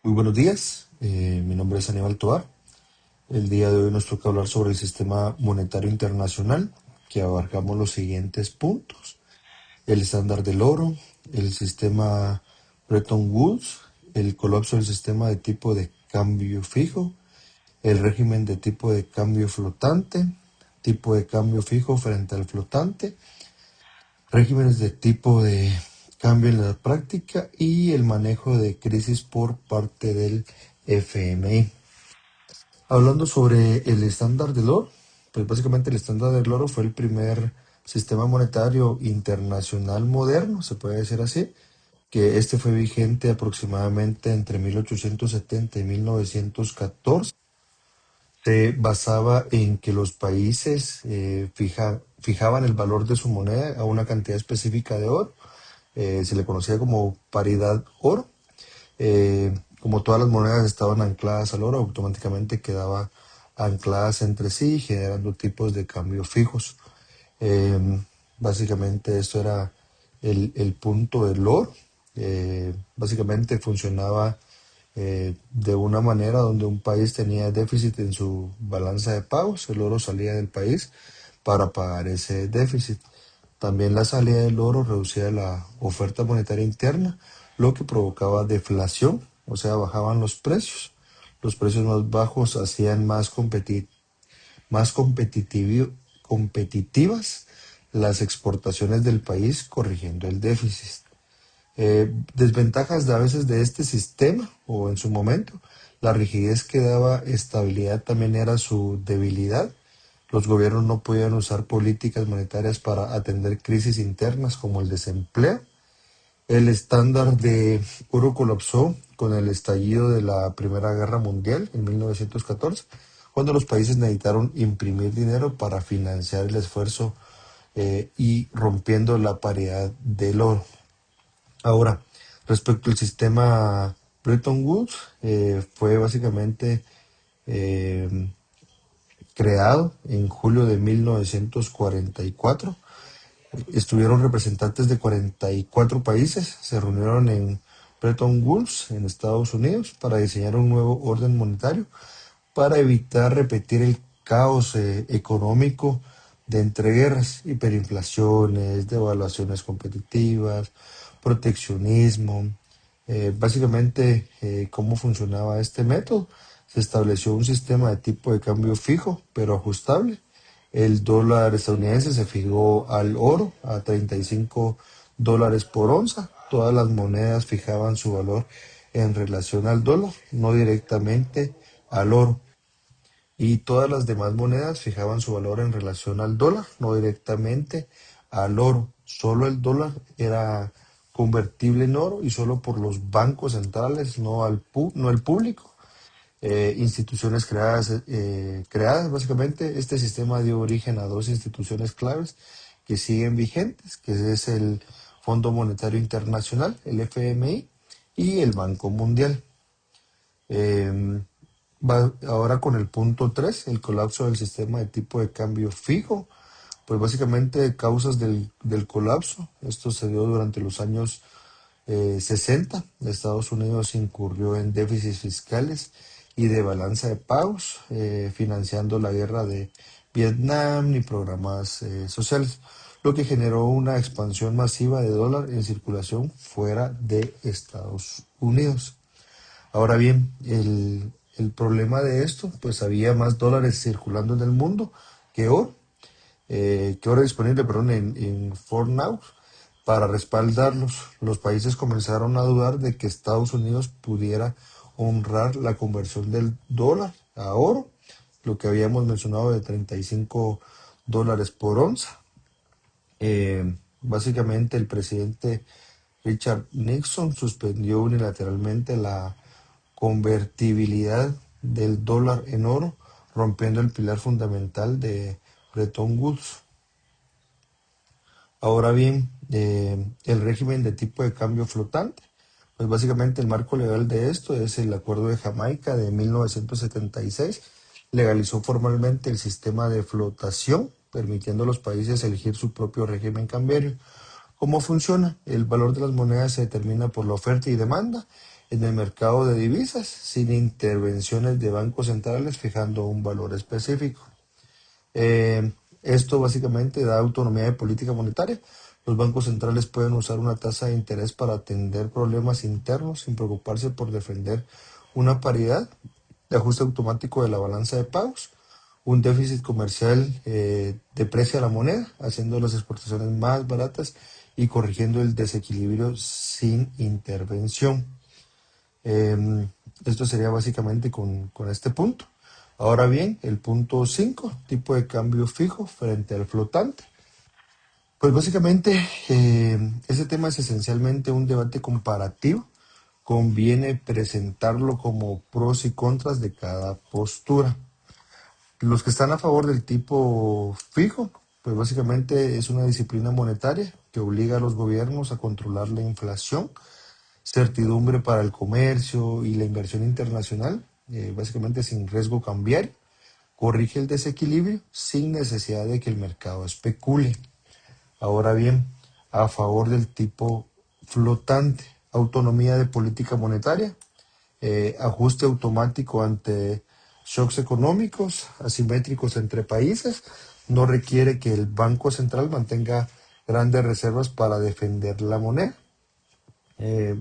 Muy buenos días, mi nombre es Aníbal Tovar. El día de hoy nos toca hablar sobre el sistema monetario internacional, que abarcamos los siguientes puntos: el estándar del oro, el sistema Bretton Woods, el colapso del sistema de tipo de cambio fijo, el régimen de tipo de cambio flotante, tipo de cambio fijo frente al flotante, regímenes de tipo de cambio en la práctica y el manejo de crisis por parte del FMI. Hablando sobre el estándar del oro, pues básicamente el estándar del oro fue el primer sistema monetario internacional moderno, se puede decir así, que este fue vigente aproximadamente entre 1870 y 1914. Se basaba en que los países fijaban el valor de su moneda a una cantidad específica de oro. Se le conocía como paridad oro. Como todas las monedas estaban ancladas al oro, automáticamente quedaba ancladas entre sí, generando tipos de cambio fijos. Eh, Básicamente esto era el punto del oro. Básicamente funcionaba de una manera donde un país tenía déficit en su balanza de pagos, el oro salía del país para pagar ese déficit. También la salida del oro reducía la oferta monetaria interna, lo que provocaba deflación, o sea, bajaban los precios. Los precios más bajos hacían más competitivas las exportaciones del país, corrigiendo el déficit. Desventajas de a veces de este sistema, o en su momento, la rigidez que daba estabilidad también era su debilidad. Los gobiernos no podían usar políticas monetarias para atender crisis internas como el desempleo. El estándar de oro colapsó con el estallido de la Primera Guerra Mundial en 1914, cuando los países necesitaron imprimir dinero para financiar el esfuerzo, y rompiendo la paridad del oro. Ahora, respecto al sistema Bretton Woods, fue básicamente eh, creado en julio de 1944. Estuvieron representantes de 44 países, se reunieron en Bretton Woods, en Estados Unidos, para diseñar un nuevo orden monetario para evitar repetir el caos económico de entreguerras, hiperinflaciones, devaluaciones competitivas, proteccionismo. Básicamente, ¿cómo funcionaba este método? Se estableció un sistema de tipo de cambio fijo, pero ajustable. El dólar estadounidense se fijó al oro a $35 por onza. Todas las monedas fijaban su valor en relación al dólar, no directamente al oro. Y todas las demás monedas fijaban su valor en relación al dólar, no directamente al oro. Solo el dólar era convertible en oro y solo por los bancos centrales, no el público. Instituciones creadas, básicamente, este sistema dio origen a dos instituciones claves que siguen vigentes, que es el Fondo Monetario Internacional, el FMI, y el Banco Mundial. Eh, Ahora con el punto 3, el colapso del sistema de tipo de cambio fijo, pues básicamente causas del colapso. Esto se dio durante los años 60. Estados Unidos incurrió en déficits fiscales y de balanza de pagos, financiando la guerra de Vietnam y programas sociales, lo que generó una expansión masiva de dólar en circulación fuera de Estados Unidos. Ahora bien, el problema de esto, pues había más dólares circulando en el mundo que oro, disponible, perdón, en Fort Knox para respaldarlos. Los países comenzaron a dudar de que Estados Unidos pudiera honrar la conversión del dólar a oro, lo que habíamos mencionado de $35 por onza. Básicamente el presidente Richard Nixon suspendió unilateralmente la convertibilidad del dólar en oro, rompiendo el pilar fundamental de Bretton Woods. Ahora bien, el régimen de tipo de cambio flotante, pues básicamente el marco legal de esto es el Acuerdo de Jamaica de 1976. Legalizó formalmente el sistema de flotación, permitiendo a los países elegir su propio régimen cambiario. ¿Cómo funciona? El valor de las monedas se determina por la oferta y demanda. en el mercado de divisas sin intervenciones de bancos centrales fijando un valor específico. Esto básicamente da autonomía de política monetaria. Los bancos centrales pueden usar una tasa de interés para atender problemas internos sin preocuparse por defender una paridad de ajuste automático de la balanza de pagos. Un déficit comercial deprecia la moneda, haciendo las exportaciones más baratas y corrigiendo el desequilibrio sin intervención. Eh, Esto sería básicamente con este punto. Ahora bien, el punto 5, tipo de cambio fijo frente al flotante. Pues básicamente ese tema es esencialmente un debate comparativo. Conviene presentarlo como pros y contras de cada postura. Los que están a favor del tipo fijo, pues básicamente es una disciplina monetaria que obliga a los gobiernos a controlar la inflación, certidumbre para el comercio y la inversión internacional, básicamente sin riesgo cambiario, corrige el desequilibrio sin necesidad de que el mercado especule. Ahora bien, a favor del tipo flotante, autonomía de política monetaria, ajuste automático ante shocks económicos asimétricos entre países, no requiere que el Banco Central mantenga grandes reservas para defender la moneda. Eh,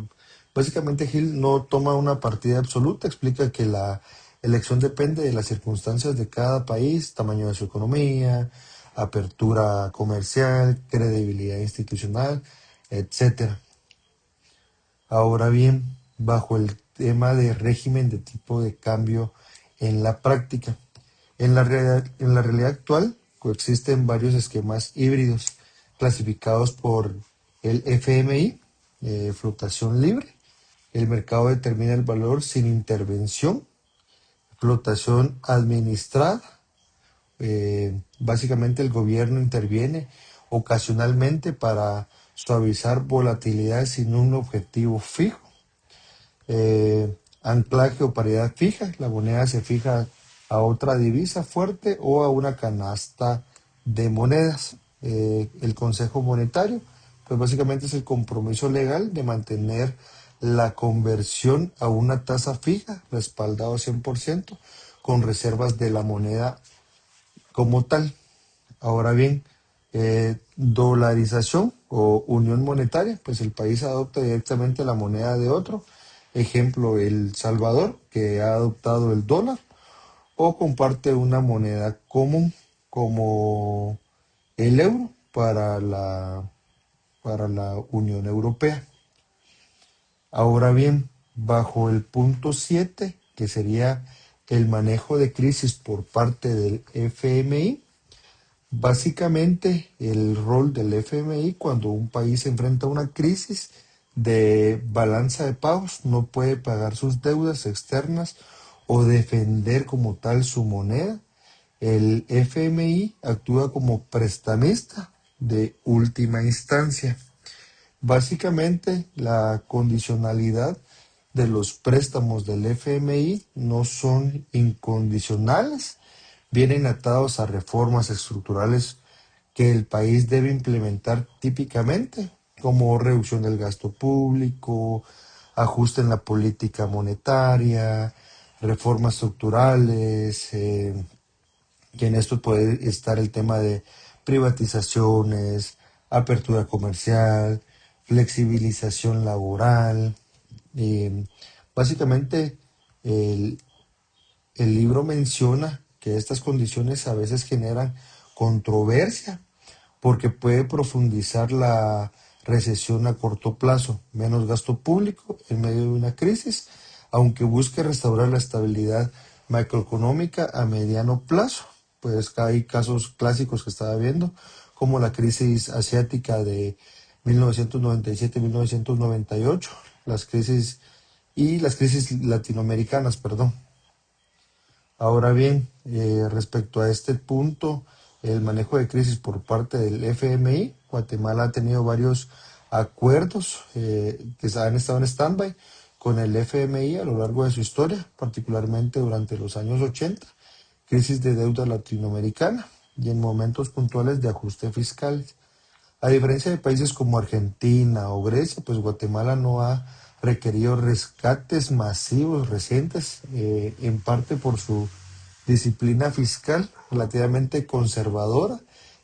Básicamente Hill no toma una partida absoluta, explica que la elección depende de las circunstancias de cada país, tamaño de su economía, apertura comercial, credibilidad institucional, etcétera. Ahora bien, bajo el tema de régimen de tipo de cambio en la práctica, en la realidad actual coexisten varios esquemas híbridos clasificados por el FMI, flotación libre. El mercado determina el valor sin intervención, flotación administrada. Básicamente el gobierno interviene ocasionalmente para suavizar volatilidad sin un objetivo fijo. Anclaje o paridad fija, la moneda se fija a otra divisa fuerte o a una canasta de monedas. El Consejo Monetario, pues básicamente es el compromiso legal de mantener la conversión a una tasa fija, respaldado 100%, con reservas de la moneda como tal. Ahora bien, dolarización o unión monetaria, pues el país adopta directamente la moneda de otro. Ejemplo, El Salvador, que ha adoptado el dólar, o comparte una moneda común como el euro para la Unión Europea. Ahora bien, bajo el punto 7, que sería el manejo de crisis por parte del FMI, básicamente el rol del FMI cuando un país se enfrenta a una crisis de balanza de pagos, no puede pagar sus deudas externas o defender como tal su moneda, el FMI actúa como prestamista de última instancia. Básicamente, la condicionalidad de los préstamos del FMI no son incondicionales, vienen atados a reformas estructurales que el país debe implementar típicamente, como reducción del gasto público, ajuste en la política monetaria, reformas estructurales, que en esto puede estar el tema de privatizaciones, apertura comercial, flexibilización laboral. eh, Básicamente, el, el libro menciona que estas condiciones a veces generan controversia porque puede profundizar la recesión a corto plazo, menos gasto público en medio de una crisis, aunque busque restaurar la estabilidad macroeconómica a mediano plazo. Pues hay casos clásicos que estaba viendo, como la crisis asiática de 1997-1998, las crisis latinoamericanas, perdón. Ahora bien, respecto a este punto, el manejo de crisis por parte del FMI, Guatemala ha tenido varios acuerdos que han estado en stand-by con el FMI a lo largo de su historia, particularmente durante los años 80, crisis de deuda latinoamericana y en momentos puntuales de ajuste fiscal. A diferencia de países como Argentina o Grecia, pues Guatemala no ha requerido rescates masivos recientes, en parte por su disciplina fiscal relativamente conservadora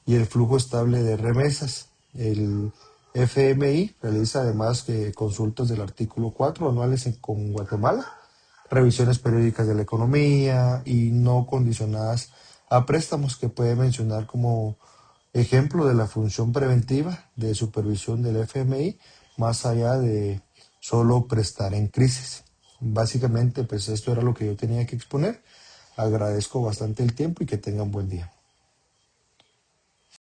y el flujo estable de remesas. El FMI realiza además consultas del artículo 4 anuales con Guatemala, revisiones periódicas de la economía y no condicionadas a préstamos, que puede mencionar como ejemplo de la función preventiva de supervisión del FMI, más allá de solo prestar en crisis. Básicamente, pues esto era lo que yo tenía que exponer. Agradezco bastante el tiempo y que tengan buen día.